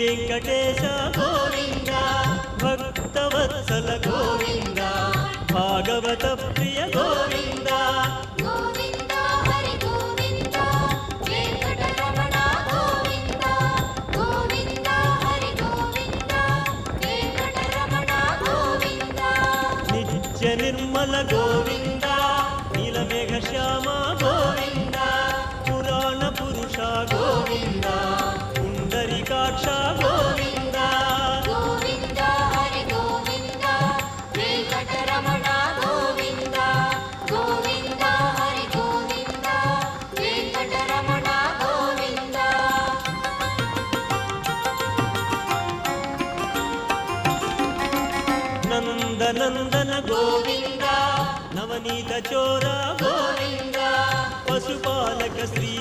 వెంకటేశ గోవింద భక్తవత్సల గోవింద భాగవత ప్రియ గోవింద గోవింద హరి గోవింద వెంకటరమణ గోవింద గోవింద హరి గోవింద వెంకటరమణ గోవింద నిత్య నిర్మల గోవింద నీలమేఘ శ్యామ గోవింద పురాణ పురుష గోవింద పుండరీకాక్ష గోవింద గోవింద హరి గోవింద వెంకటరమణ గోవింద గోవింద హరి గోవింద వెంకటరమణ గోవింద నందనందన గోవింద నవనీత చోర గోవింద పశుపాలక శ్రీ